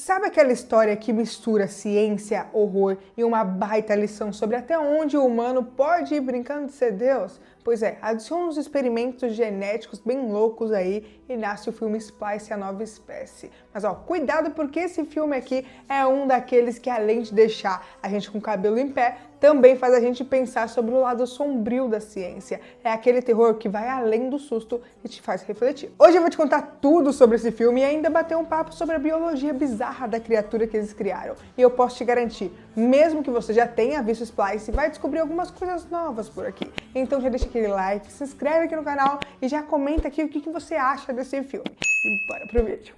Sabe aquela história que mistura ciência, horror e uma baita lição sobre até onde o humano pode ir brincando de ser Deus? Pois é, adiciona uns experimentos genéticos bem loucos aí e nasce o filme Splice, a Nova Espécie. Mas ó, cuidado porque esse filme aqui é um daqueles que além de deixar a gente com o cabelo em pé, também faz a gente pensar sobre o lado sombrio da ciência. É aquele terror que vai além do susto e te faz refletir. Hoje eu vou te contar tudo sobre esse filme e ainda bater um papo sobre a biologia bizarra da criatura que eles criaram. E eu posso te garantir, mesmo que você já tenha visto Splice, vai descobrir algumas coisas novas por aqui. Então já deixa aquele like, se inscreve aqui no canal e já comenta aqui o que você acha desse filme. E bora pro vídeo.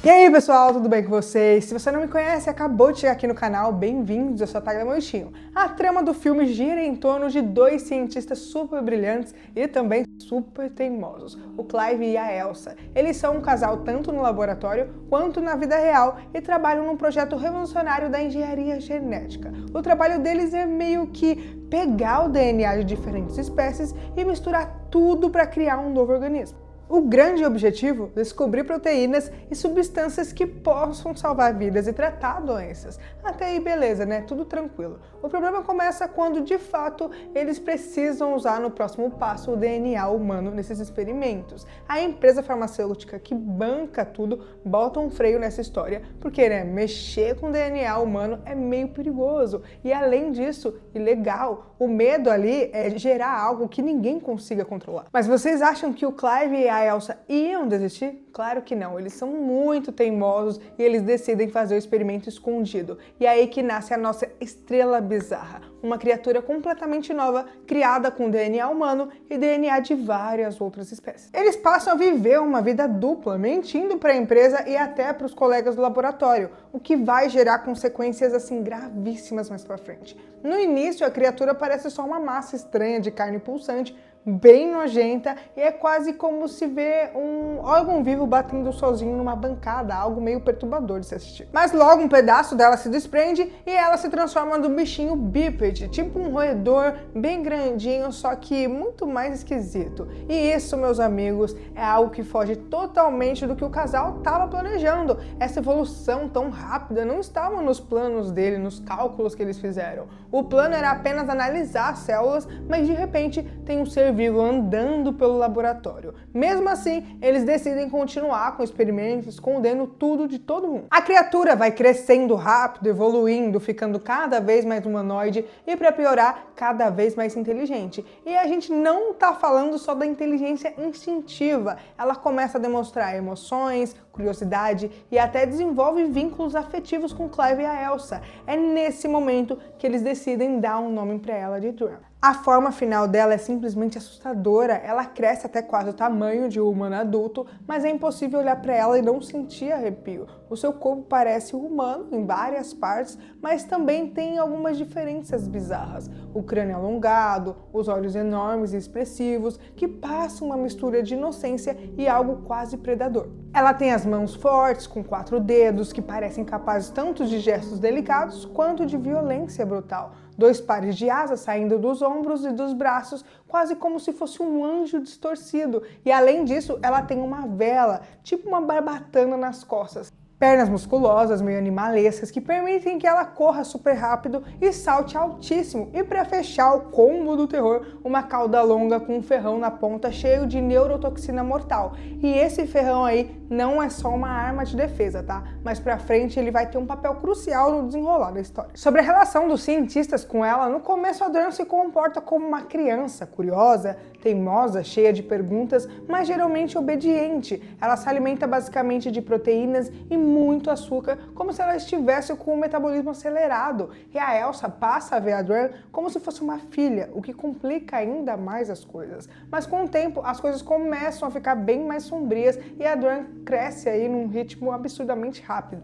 E aí pessoal, tudo bem com vocês? Se você não me conhece, acabou de chegar aqui no canal, bem-vindos, eu sou a Taglia Moichinho. A trama do filme gira em torno de dois cientistas super brilhantes e também super teimosos, o Clive e a Elsa. Eles são um casal tanto no laboratório quanto na vida real e trabalham num projeto revolucionário da engenharia genética. O trabalho deles é meio que pegar o DNA de diferentes espécies e misturar tudo para criar um novo organismo. O grande objetivo é descobrir proteínas e substâncias que possam salvar vidas e tratar doenças. Até aí beleza, né? Tudo tranquilo. O problema começa quando, de fato, eles precisam usar no próximo passo o DNA humano nesses experimentos. A empresa farmacêutica que banca tudo bota um freio nessa história, porque, né, mexer com DNA humano é meio perigoso. E além disso, ilegal. O medo ali é gerar algo que ninguém consiga controlar. Mas vocês acham que o Clive e a Elsa iam desistir? Claro que não, eles são muito teimosos e eles decidem fazer o experimento escondido. E é aí que nasce a nossa estrela bizarra, uma criatura completamente nova, criada com DNA humano e DNA de várias outras espécies. Eles passam a viver uma vida dupla, mentindo para a empresa e até para os colegas do laboratório, o que vai gerar consequências assim gravíssimas mais para frente. No início, a criatura parece só uma massa estranha de carne pulsante, bem nojenta, e é quase como se vê um órgão vivo batendo sozinho numa bancada, algo meio perturbador de se assistir. Mas logo um pedaço dela se desprende e ela se transforma num bichinho bípede, tipo um roedor bem grandinho, só que muito mais esquisito. E isso, meus amigos, é algo que foge totalmente do que o casal estava planejando. Essa evolução tão rápida não estava nos planos dele, nos cálculos que eles fizeram. O plano era apenas analisar as células, mas de repente tem um ser vivo andando pelo laboratório. Mesmo assim, eles decidem continuar com experimentos, escondendo tudo de todo mundo. A criatura vai crescendo rápido, evoluindo, ficando cada vez mais humanoide e, para piorar, cada vez mais inteligente. E a gente não tá falando só da inteligência instintiva. Ela começa a demonstrar emoções, curiosidade e até desenvolve vínculos afetivos com Clive e a Elsa. É nesse momento que eles decidem dar um nome para ela de Drum. A forma final dela é simplesmente assustadora, ela cresce até quase o tamanho de um humano adulto, mas é impossível olhar para ela e não sentir arrepio. O seu corpo parece humano em várias partes, mas também tem algumas diferenças bizarras. O crânio alongado, os olhos enormes e expressivos, que passam uma mistura de inocência e algo quase predador. Ela tem as mãos fortes, com 4 dedos, que parecem capazes tanto de gestos delicados quanto de violência brutal. 2 pares de asas saindo dos ombros e dos braços, quase como se fosse um anjo distorcido. E além disso, ela tem uma vela, tipo uma barbatana nas costas. Pernas musculosas, meio animalescas, que permitem que ela corra super rápido e salte altíssimo. E para fechar o combo do terror, uma cauda longa com um ferrão na ponta cheio de neurotoxina mortal. E esse ferrão aí não é só uma arma de defesa, tá? Mas pra frente ele vai ter um papel crucial no desenrolar da história. Sobre a relação dos cientistas com ela, no começo a Drum se comporta como uma criança, curiosa, teimosa, cheia de perguntas, mas geralmente obediente. Ela se alimenta basicamente de proteínas e muito açúcar, como se ela estivesse com o metabolismo acelerado. E a Elsa passa a ver a Drum como se fosse uma filha, o que complica ainda mais as coisas. Mas com o tempo, as coisas começam a ficar bem mais sombrias e a Drum cresce aí num ritmo absurdamente rápido.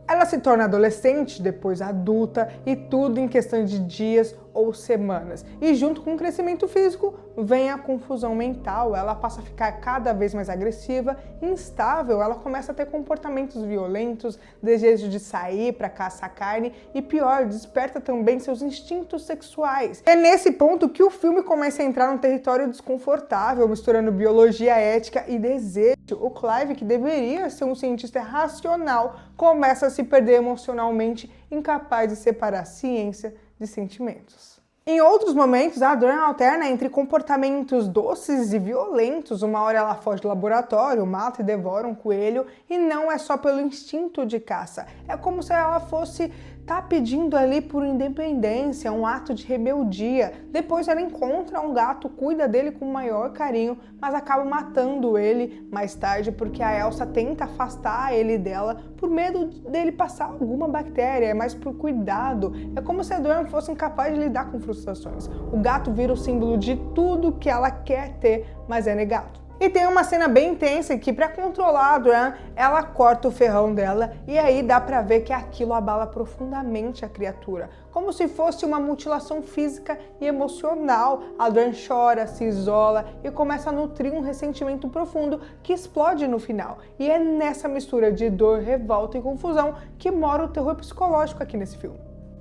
Ela se torna adolescente, depois adulta, e tudo em questão de dias ou semanas. E junto com o crescimento físico, vem a confusão mental. Ela passa a ficar cada vez mais agressiva, instável, ela começa a ter comportamentos violentos, desejo de sair para caçar carne e pior, desperta também seus instintos sexuais. É nesse ponto que o filme começa a entrar num território desconfortável, misturando biologia, ética e desejo. O Clive, que deveria ser um cientista racional, começa a se perder emocionalmente, incapaz de separar ciência de sentimentos. Em outros momentos, a Adrian alterna entre comportamentos doces e violentos. Uma hora ela foge do laboratório, mata e devora um coelho, e não é só pelo instinto de caça. É como se ela fosse pedindo ali por independência, um ato de rebeldia. Depois ela encontra um gato, cuida dele com o maior carinho, mas acaba matando ele mais tarde porque a Elsa tenta afastar ele dela por medo dele passar alguma bactéria, é mais por cuidado. É como se a Adrian fosse incapaz de lidar com frustrações. O gato vira o símbolo de tudo que ela quer ter, mas é negado. E tem uma cena bem intensa que, para controlar a Adrian, ela corta o ferrão dela e aí dá pra ver que aquilo abala profundamente a criatura, como se fosse uma mutilação física e emocional. A Adrian chora, se isola e começa a nutrir um ressentimento profundo que explode no final. E é nessa mistura de dor, revolta e confusão que mora o terror psicológico aqui nesse filme.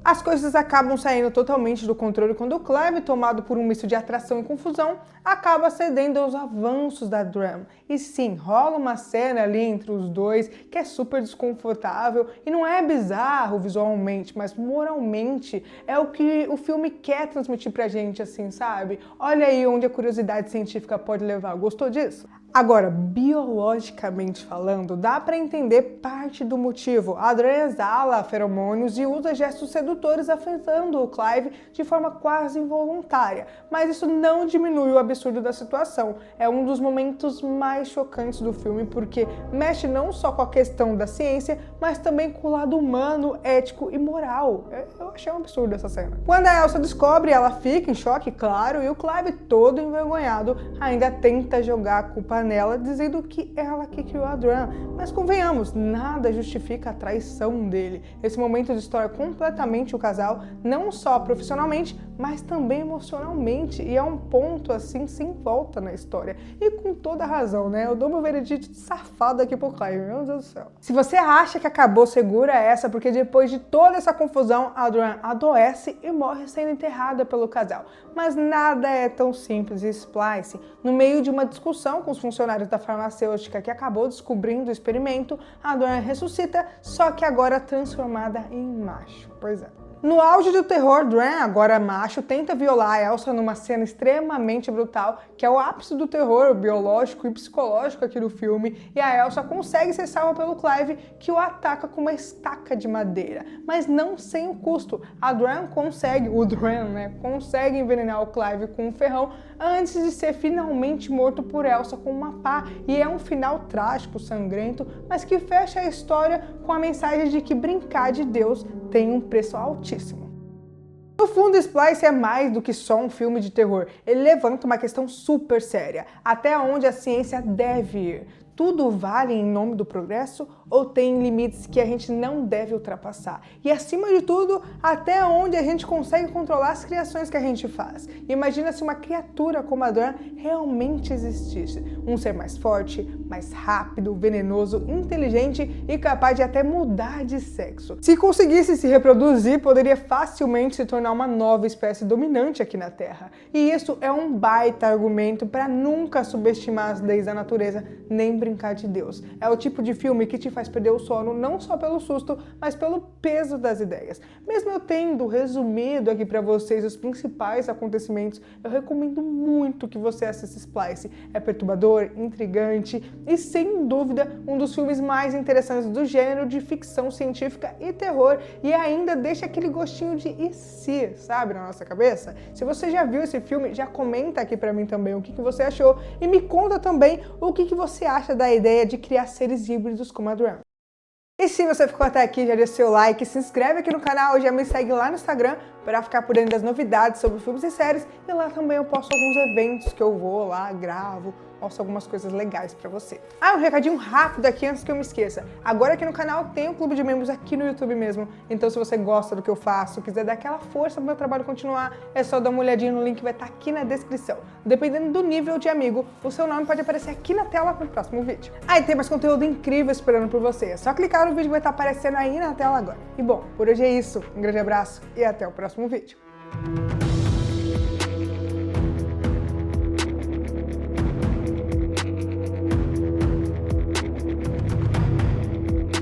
As coisas acabam saindo totalmente do controle quando o Clive, tomado por um misto de atração e confusão, acaba cedendo aos avanços da Adrian. E sim, rola uma cena ali entre os dois que é super desconfortável e não é bizarro visualmente, mas moralmente é o que o filme quer transmitir pra gente, assim, sabe? Olha aí onde a curiosidade científica pode levar. Gostou disso? Agora, biologicamente falando, dá para entender parte do motivo. A Adrian exala feromônios e usa gestos sedutores afetando o Clive de forma quase involuntária, mas isso não diminui o absurdo da situação. É um dos momentos mais chocantes do filme porque mexe não só com a questão da ciência, mas também com o lado humano, ético e moral. Eu achei um absurdo essa cena. Quando a Elsa descobre, ela fica em choque, claro, e o Clive, todo envergonhado, ainda tenta jogar a culpa nela, dizendo que ela que criou a Adrian. Mas convenhamos, nada justifica a traição dele. Esse momento destrói completamente o casal, não só profissionalmente, mas também emocionalmente. E é um ponto assim sem volta na história. E com toda razão, né? Eu dou meu veredito de safado aqui pro Clive, meu Deus do céu. Se você acha que acabou, segura essa, porque depois de toda essa confusão, a Adrian adoece e morre sendo enterrada pelo casal. Mas nada é tão simples. E Splice, no meio de uma discussão com os funcionários da farmacêutica que acabou descobrindo o experimento, a Adrian ressuscita, só que agora transformada em macho. Pois é. No auge do terror, Dran, agora macho, tenta violar a Elsa numa cena extremamente brutal, que é o ápice do terror biológico e psicológico aqui do filme, e a Elsa consegue ser salva pelo Clive, que o ataca com uma estaca de madeira, mas não sem o custo. A Dran consegue envenenar o Clive com um ferrão antes de ser finalmente morto por Elsa com uma pá, e é um final trágico, sangrento, mas que fecha a história com a mensagem de que brincar de Deus tem um preço altíssimo. No fundo, Splice é mais do que só um filme de terror. Ele levanta uma questão super séria. Até onde a ciência deve ir? Tudo vale em nome do progresso ou tem limites que a gente não deve ultrapassar? E acima de tudo, até onde a gente consegue controlar as criações que a gente faz? Imagina se uma criatura como a Dran realmente existisse. Um ser mais forte, mais rápido, venenoso, inteligente e capaz de até mudar de sexo. Se conseguisse se reproduzir, poderia facilmente se tornar uma nova espécie dominante aqui na Terra. E isso é um baita argumento para nunca subestimar as leis da natureza, nem brincar de Deus. É o tipo de filme que te faz perder o sono não só pelo susto, mas pelo peso das ideias. Mesmo eu tendo resumido aqui para vocês os principais acontecimentos, eu recomendo muito que você assista Splice. É perturbador, intrigante e, sem dúvida, um dos filmes mais interessantes do gênero de ficção científica e terror, e ainda deixa aquele gostinho de e se, sabe, na nossa cabeça? Se você já viu esse filme, já comenta aqui para mim também o que você achou e me conta também o que você acha da ideia de criar seres híbridos como a Dran. E se você ficou até aqui, já deixa seu like, se inscreve aqui no canal, já me segue lá no Instagram, para ficar por dentro das novidades sobre filmes e séries, e lá também eu posto alguns eventos que eu vou lá, gravo, mostro algumas coisas legais pra você. Ah, um recadinho rápido aqui antes que eu me esqueça. Agora aqui no canal tem um clube de membros aqui no YouTube mesmo, então se você gosta do que eu faço, quiser dar aquela força pro meu trabalho continuar, é só dar uma olhadinha no link que vai estar aqui na descrição. Dependendo do nível de amigo, o seu nome pode aparecer aqui na tela no próximo vídeo. Ah, e tem mais conteúdo incrível esperando por você. É só clicar no vídeo que vai estar aparecendo aí na tela agora. E bom, por hoje é isso. Um grande abraço e até o próximo vídeo.